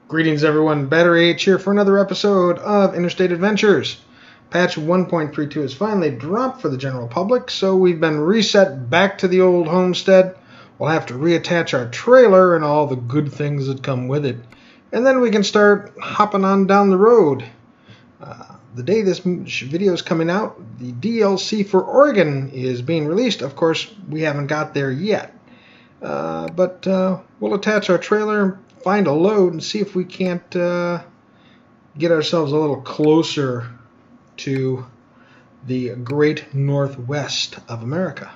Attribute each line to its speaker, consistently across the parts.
Speaker 1: Greetings everyone, Battery H here for another episode of Interstate Adventures. Patch 1.32 has finally dropped for the general public, so we've been reset back to the old homestead. We'll have to reattach our trailer and all the good things that come with it. And then we can start hopping on down the road. The day this video is coming out, the DLC for Oregon is being released. Of course, we haven't got there yet. But we'll attach our trailer, find a load, and see if we can't get ourselves a little closer to the great northwest of America.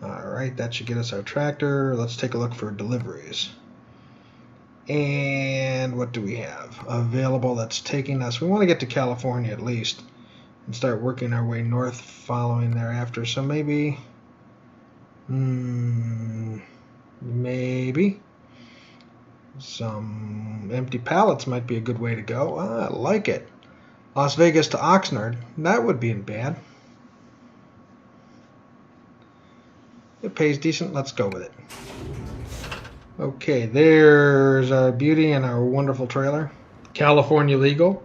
Speaker 1: Alright, that should get us our tractor. Let's take a look for deliveries. And what do we have available that's taking us? We want to get to California at least and start working our way north following thereafter. So maybe some empty pallets might be a good way to go. I like it. Las Vegas to Oxnard. That would be bad. It pays decent. Let's go with it. Okay, there's our beauty and our wonderful trailer. California legal.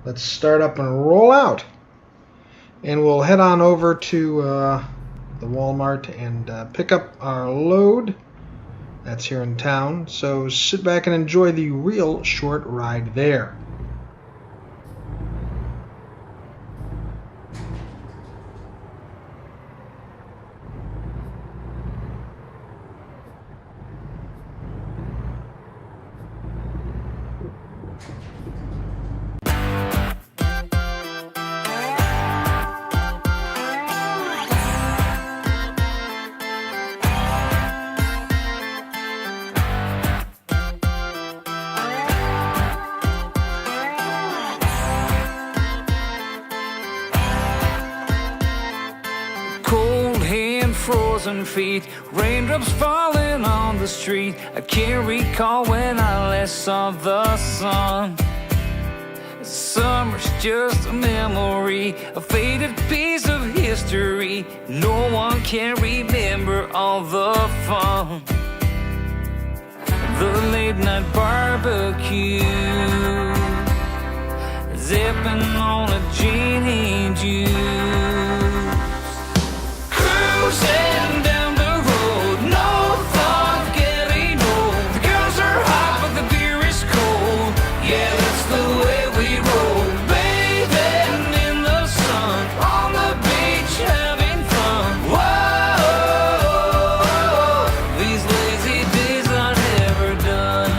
Speaker 1: Let's start up and roll out. And we'll head on over to the Walmart and pick up our load. That's here in town. So sit back and enjoy the real short ride there.
Speaker 2: Frozen feet, raindrops falling on the street. I can't recall when I last saw the sun. Summer's just a memory, a faded piece of history. No one can remember all the fun. The late night barbecue, zipping on a gin and juice. Cruising down the road, no thought of getting old. The girls are hot, but the beer is cold. Yeah, that's the way we roll. Bathing in the sun, on the beach having fun. Whoa, these lazy days are never done.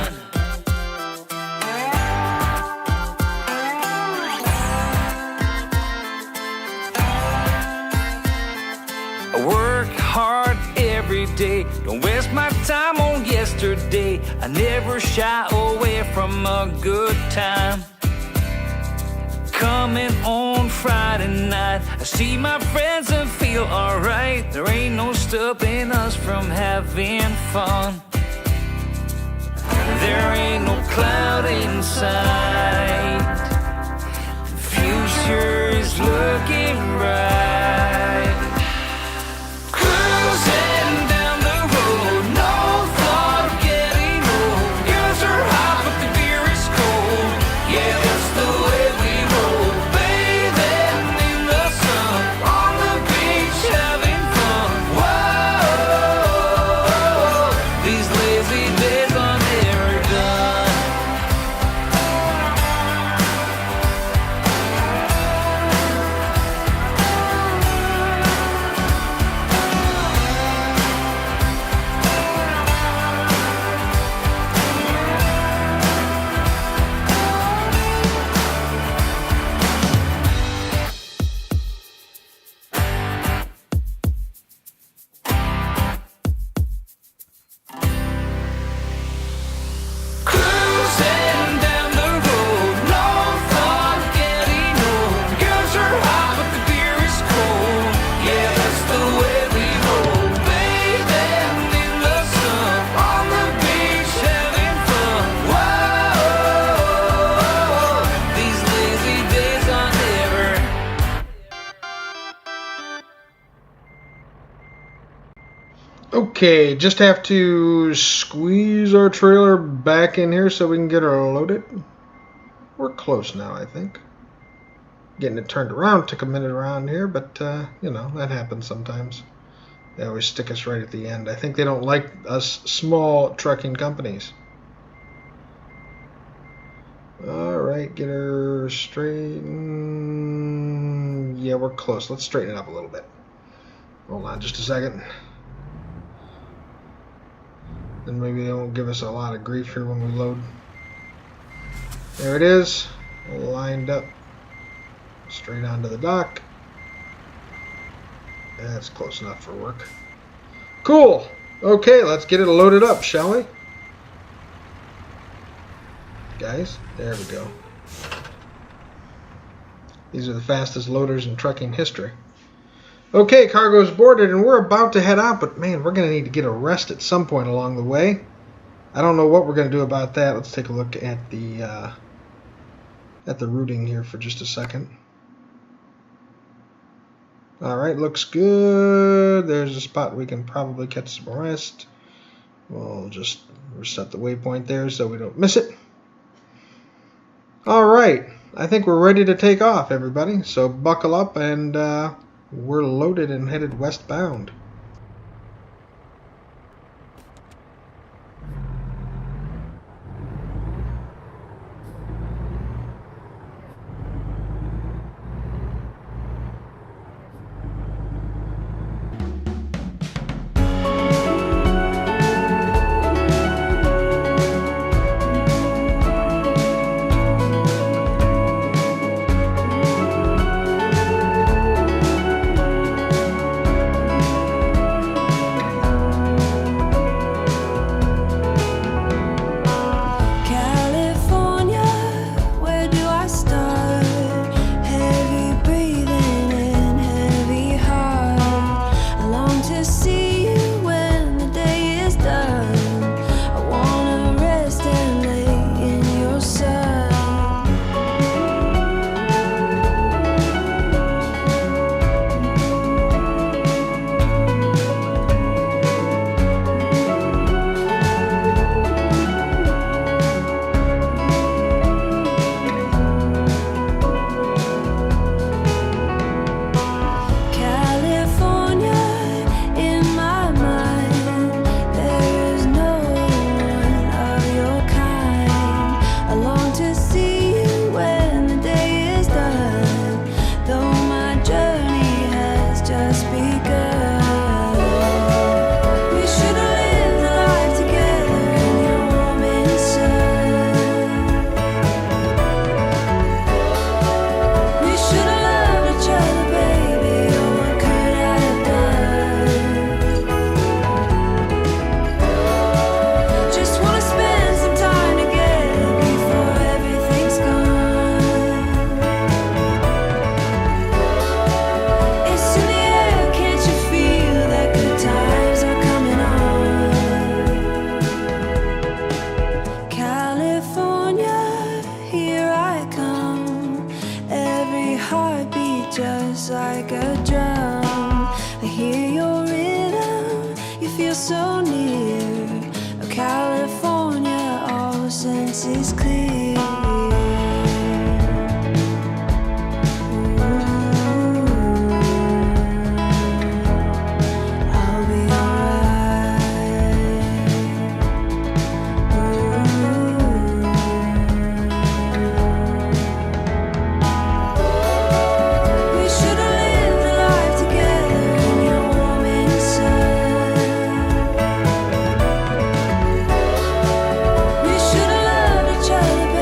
Speaker 2: I work hard every day, don't waste my time on yesterday. I never shy away from a good time. Coming on Friday night, I see my friends and feel alright. There ain't no stopping us from having fun. There ain't no cloud in sight. The future is looking bright. Cruising down the road, no thought of getting old. Girls are hot, but the beer is cold. Yeah, that's the way we roll. Bathing in the sun, on the beach having fun. Whoa, these lazy days are never done.
Speaker 1: Okay, just have to squeeze our trailer back in here so we can get her loaded. We're close now, I think. Getting it turned around took a minute around here, but, you know, that happens sometimes. They always stick us right at the end. I think they don't like us small trucking companies. Alright, get her straight. Yeah, we're close. Let's straighten it up a little bit. Hold on just a second. Then maybe they won't give us a lot of grief here when we load. There it is. Lined up. Straight onto the dock. That's close enough for work. Cool. Okay, let's get it loaded up, shall we? Guys, there we go. These are the fastest loaders in trucking history. Okay, cargo's boarded and we're about to head out, but man, we're going to need to get a rest at some point along the way. I don't know what we're going to do about that. Let's take a look at the routing here for just a second. Alright, looks good. There's a spot we can probably catch some rest. We'll just reset the waypoint there so we don't miss it. Alright, I think we're ready to take off, everybody. So buckle up and we're loaded and headed westbound.
Speaker 3: Each other,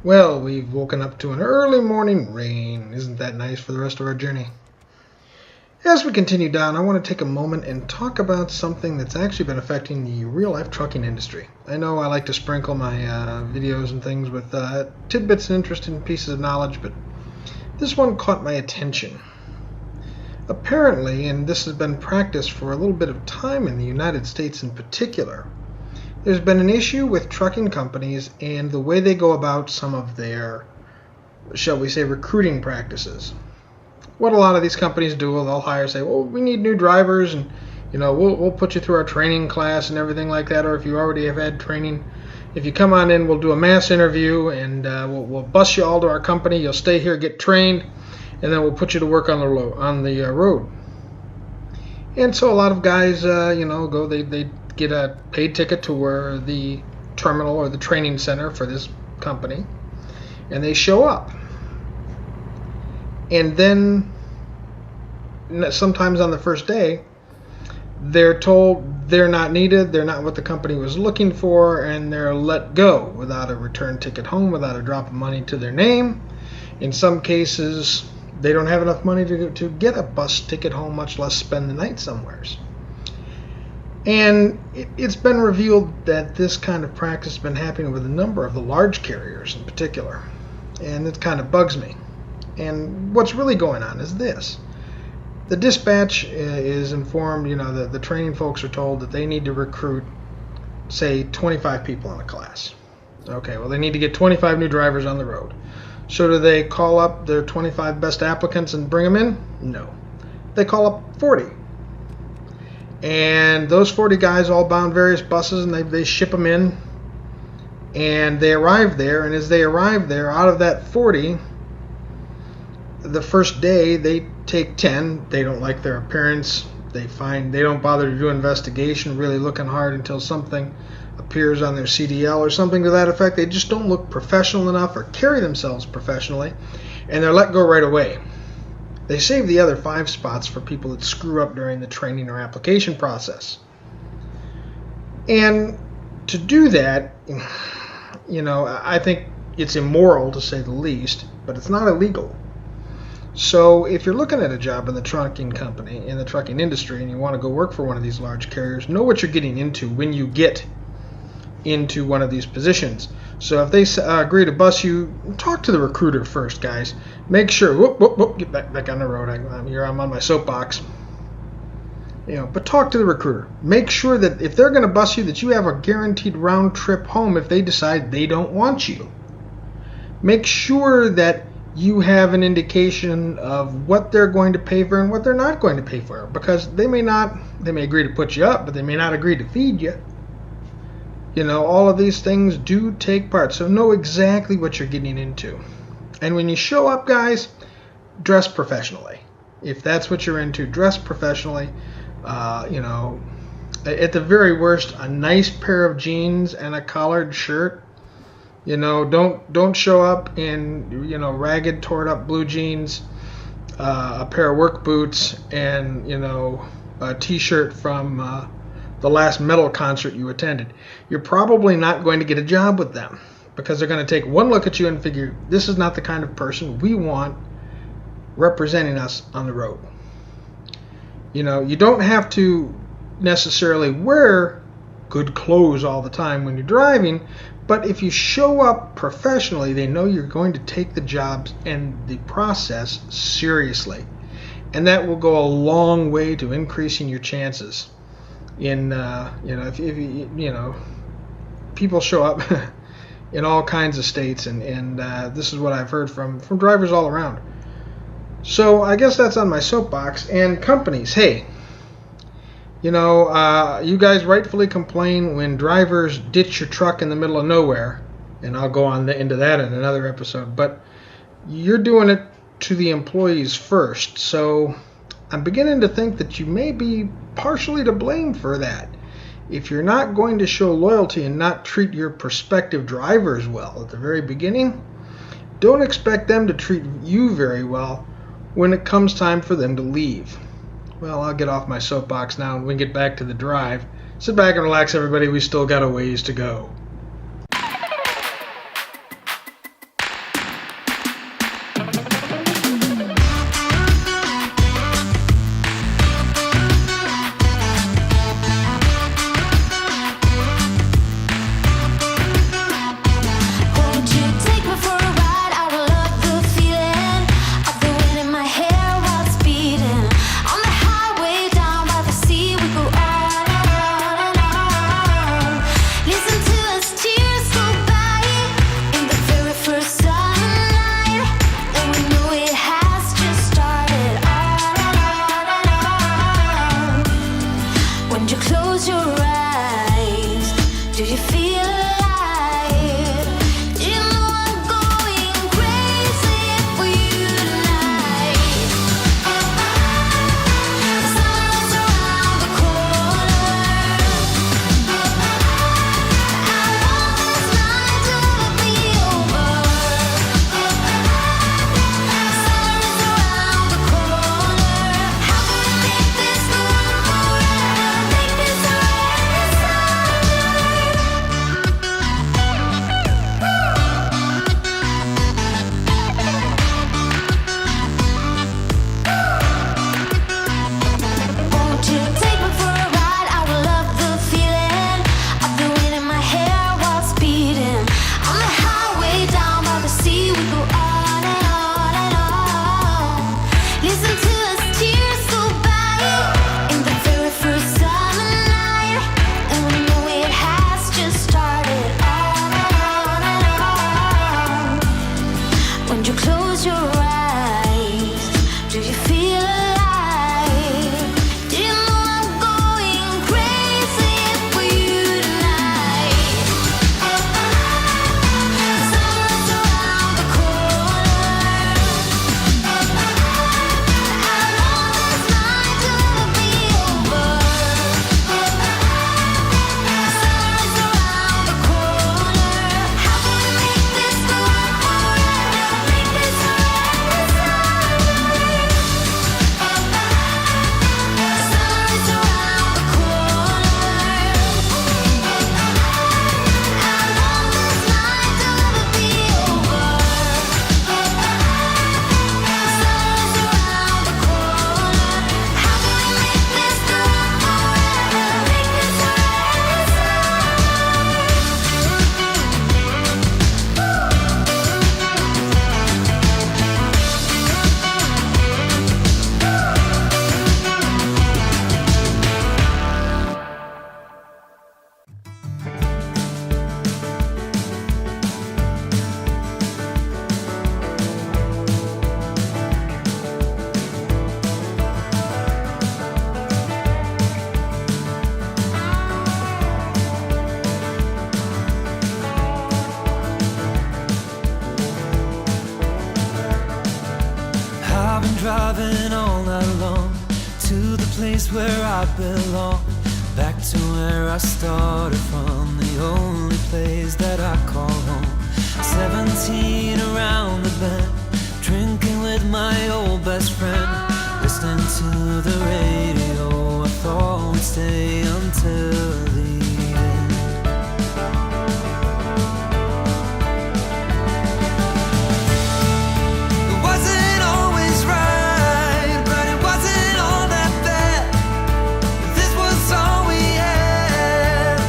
Speaker 1: Well, we've woken up to an early morning rain. Isn't that nice for the rest of our journey? As we continue down, I want to take a moment and talk about something that's actually been affecting the real-life trucking industry. I know I like to sprinkle my videos and things with tidbits and interesting pieces of knowledge, but this one caught my attention. Apparently, and this has been practiced for a little bit of time in the United States in particular, there's been an issue with trucking companies and the way they go about some of their, shall we say, recruiting practices. What a lot of these companies do, they'll hire, say, well, we need new drivers, and we'll put you through our training class and everything like that. Or if you already have had training, if you come on in, we'll do a mass interview, and we'll bus you all to our company. You'll stay here, get trained, and then we'll put you to work on the road. And so a lot of guys, go. They get a paid ticket to where the terminal or the training center for this company, and they show up. And then sometimes on the first day, they're told they're not needed, they're not what the company was looking for, and they're let go without a return ticket home, without a drop of money to their name. In some cases, they don't have enough money to get a bus ticket home, much less spend the night somewheres. And it's been revealed that this kind of practice has been happening with a number of the large carriers in particular. And it kind of bugs me. And what's really going on is this. The dispatch is informed, the training folks are told that they need to recruit, say, 25 people in a class. Okay, well, they need to get 25 new drivers on the road. So do they call up their 25 best applicants and bring them in? No. They call up 40. And those 40 guys all bound various buses, and they ship them in. And they arrive there, and as they arrive there, out of that 40, the first day they take 10. They don't like their appearance. They don't bother to do investigation, really looking hard until something appears on their CDL or something to that effect. They just don't look professional enough or carry themselves professionally, and they're let go right away. They save the other 5 spots for people that screw up during the training or application process. And to do that, I think it's immoral to say the least, but it's not illegal. So if you're looking at a job in the trucking company, in the trucking industry, and you want to go work for one of these large carriers, know what you're getting into when you get into one of these positions. So if they agree to bus you, talk to the recruiter first, guys. Make sure, get back on the road. I'm on my soapbox. But talk to the recruiter. Make sure that if they're going to bus you, that you have a guaranteed round trip home if they decide they don't want you. Make sure that you have an indication of what they're going to pay for and what they're not going to pay for, because they may agree to put you up, but they may not agree to feed you. All of these things do take part, so know exactly what you're getting into. And when you show up, guys, dress professionally. If that's what you're into, dress professionally. At the very worst, a nice pair of jeans and a collared shirt. Don't show up in ragged, torn up blue jeans, a pair of work boots, and a T-shirt from the last metal concert you attended. You're probably not going to get a job with them, because they're going to take one look at you and figure, this is not the kind of person we want representing us on the road. You don't have to necessarily wear good clothes all the time when you're driving, but if you show up professionally, they know you're going to take the jobs and the process seriously. And that will go a long way to increasing your chances. If people show up in all kinds of states, and this is what I've heard from drivers all around. So I guess that's on my soapbox. And companies, hey, you guys rightfully complain when drivers ditch your truck in the middle of nowhere, and I'll go on into that in another episode, but you're doing it to the employees first, so I'm beginning to think that you may be partially to blame for that. If you're not going to show loyalty and not treat your prospective drivers well at the very beginning, don't expect them to treat you very well when it comes time for them to leave. Well, I'll get off my soapbox now and we can get back to the drive. Sit back and relax, everybody. We still got a ways to go.
Speaker 2: where I belong, back to where I started from, the only place that I call home. 17 around the bend, drinking with my old best friend, listening to the radio. I thought we'd stay until the end. It wasn't always right, but it wasn't all that bad. This was all we had.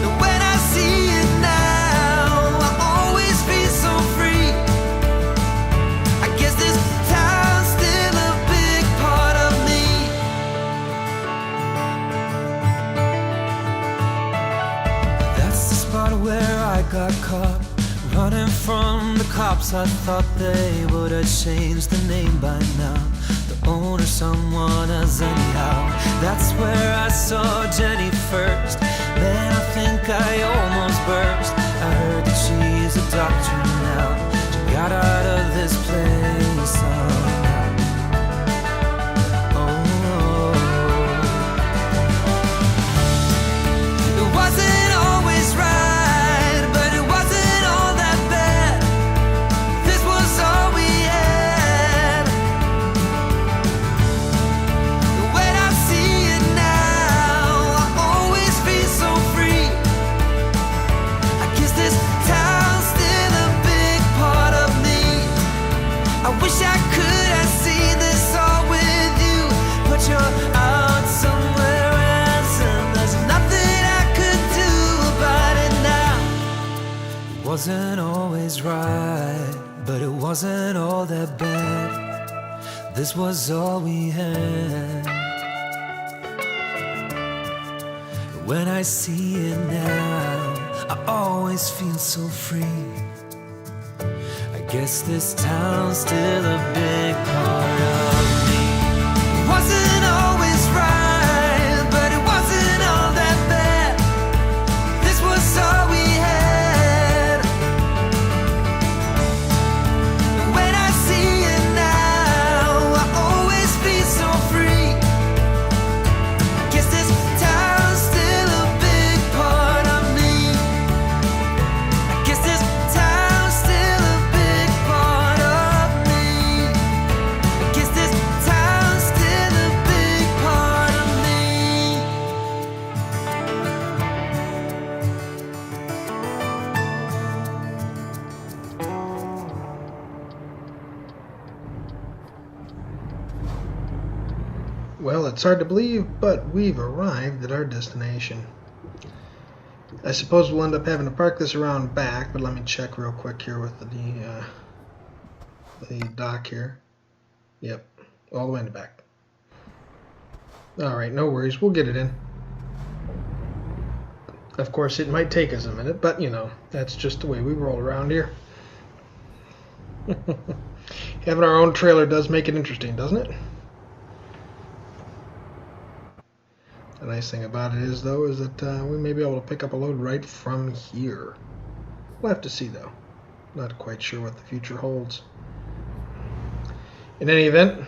Speaker 2: And when I see it now, I always feel so free. I guess this town's still a big part of me. That's the spot where I got caught, running from the cops. I thought they would have changed the name by now. The owner, someone else anyhow. That's where I saw Jenny first. Then I think I almost burst. I heard that she's a doctor now. She got out of this place somehow. Oh, it wasn't always right, but it wasn't all that bad. This was all we had. When I see it now, I always feel so free. I guess this town's still a big part of me. I wish I could have seen this all with you, but you're out somewhere else, and there's nothing I could do about it now. It wasn't always right, but it wasn't all that bad. This was all we had. When I see it now, I always feel so free. I guess this town's still a big part of me. It wasn't always right, but it wasn't all that bad. This was all we had. When I see it now, I always feel so free. I guess this town's still a big part of me. I guess this town's still a big part of me. I guess this town's still a big part of me.
Speaker 1: Well, it's hard to believe, but we've arrived at our destination. I suppose we'll end up having to park this around back, but let me check real quick here with the dock here. Yep, all the way in the back. Alright, no worries, we'll get it in. Of course, it might take us a minute, but you know, that's just the way we roll around here. Having our own trailer does make it interesting, doesn't it? The nice thing about it is, though, is that we may be able to pick up a load right from here. We'll have to see, though. Not quite sure what the future holds. In any event,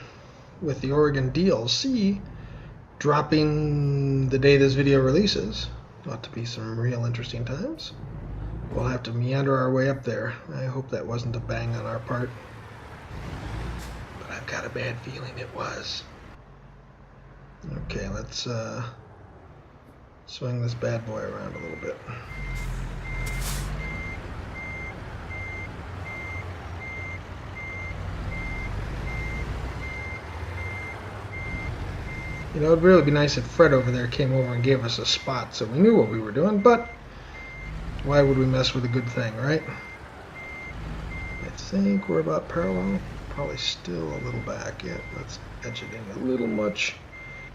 Speaker 1: with the Oregon DLC dropping the day this video releases, ought to be some real interesting times. We'll have to meander our way up there. I hope that wasn't a bang on our part, but I've got a bad feeling it was. Okay, let's swing this bad boy around a little bit. You know, it'd really be nice if Fred over there came over and gave us a spot so we knew what we were doing, but why would we mess with a good thing, right? I think we're about parallel. Probably still a little back. Yeah, let's edge it in a little much,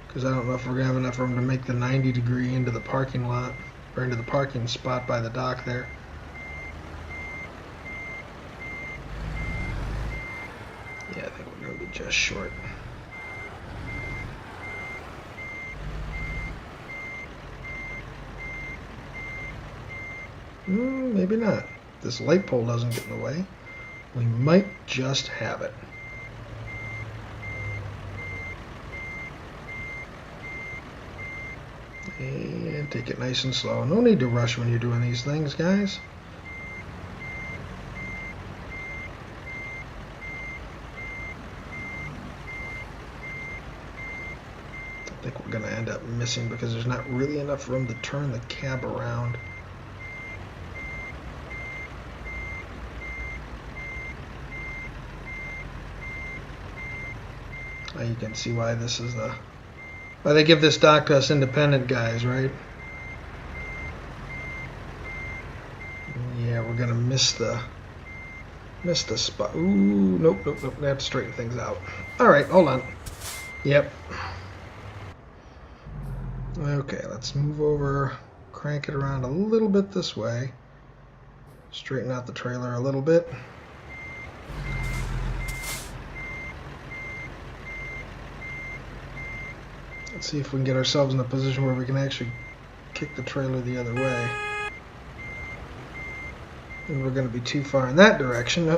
Speaker 1: because I don't know if we're going to have enough room to make the 90-degree into the parking lot, or into the parking spot by the dock there. Yeah, I think we're going to be just short. Maybe not. If this light pole doesn't get in the way, we might just have it. And take it nice and slow. No need to rush when you're doing these things, guys. I think we're going to end up missing because there's not really enough room to turn the cab around. Now you can see why this is why they give this dock to us independent guys, right? Yeah, we're gonna miss the spot. Ooh, nope. They have to straighten things out. All right, hold on. Yep. Okay, let's move over, crank it around a little bit this way, straighten out the trailer a little bit. Let's see if we can get ourselves in a position where we can actually kick the trailer the other way. And we're going to be too far in that direction.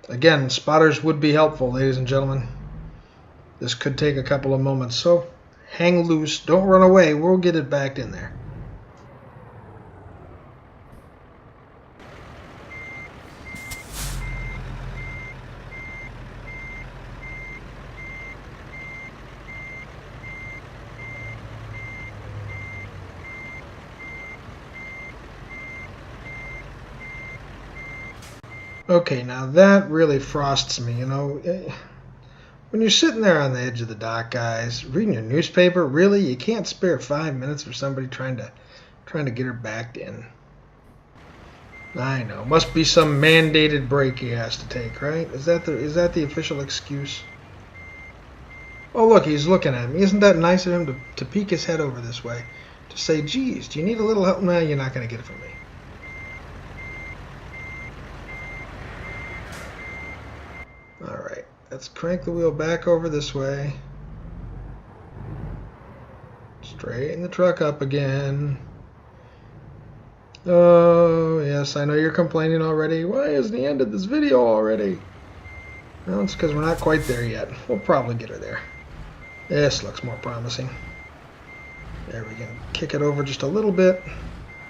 Speaker 1: Again, spotters would be helpful, ladies and gentlemen. This could take a couple of moments, so hang loose. Don't run away. We'll get it backed in there. Okay, now that really frosts me, you know. When you're sitting there on the edge of the dock, guys, reading your newspaper, really, you can't spare 5 minutes for somebody trying to get her backed in. I know, must be some mandated break he has to take, right? Is that the official excuse? Oh, look, he's looking at me. Isn't that nice of him to peek his head over this way, to say, "Geez, do you need a little help?" No, you're not going to get it from me. Alright, let's crank the wheel back over this way. Straighten the truck up again. Oh, yes, I know you're complaining already. Why hasn't he ended this video already? Well, it's because we're not quite there yet. We'll probably get her there. This looks more promising. There, we can kick it over just a little bit.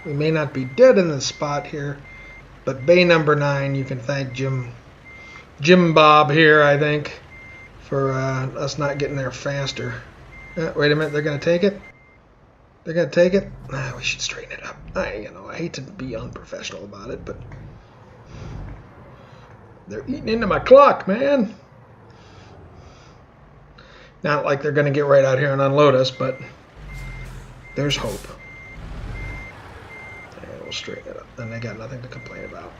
Speaker 1: We may not be dead in the spot here, but bay number 9, you can thank Jim Bob here, I think, for us not getting there faster. Wait a minute, they're going to take it? They're going to take it? We should straighten it up. I hate to be unprofessional about it, but they're eating into my clock, man. Not like they're going to get right out here and unload us, but there's hope. And we'll straighten it up. Then they got nothing to complain about.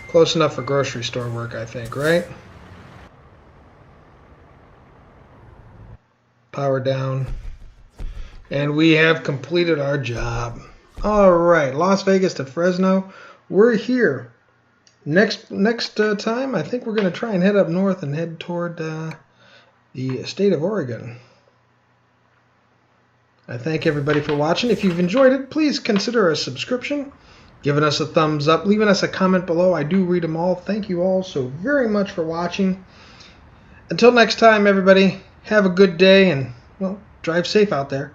Speaker 1: Close enough for grocery store work, I think, right? Power down. And we have completed our job. All right, Las Vegas to Fresno. We're here. Next time, I think we're going to try and head up north and head toward the state of Oregon. I thank everybody for watching. If you've enjoyed it, please consider a subscription, giving us a thumbs up, leaving us a comment below. I do read them all. Thank you all so very much for watching. Until next time, everybody, have a good day and, well, drive safe out there.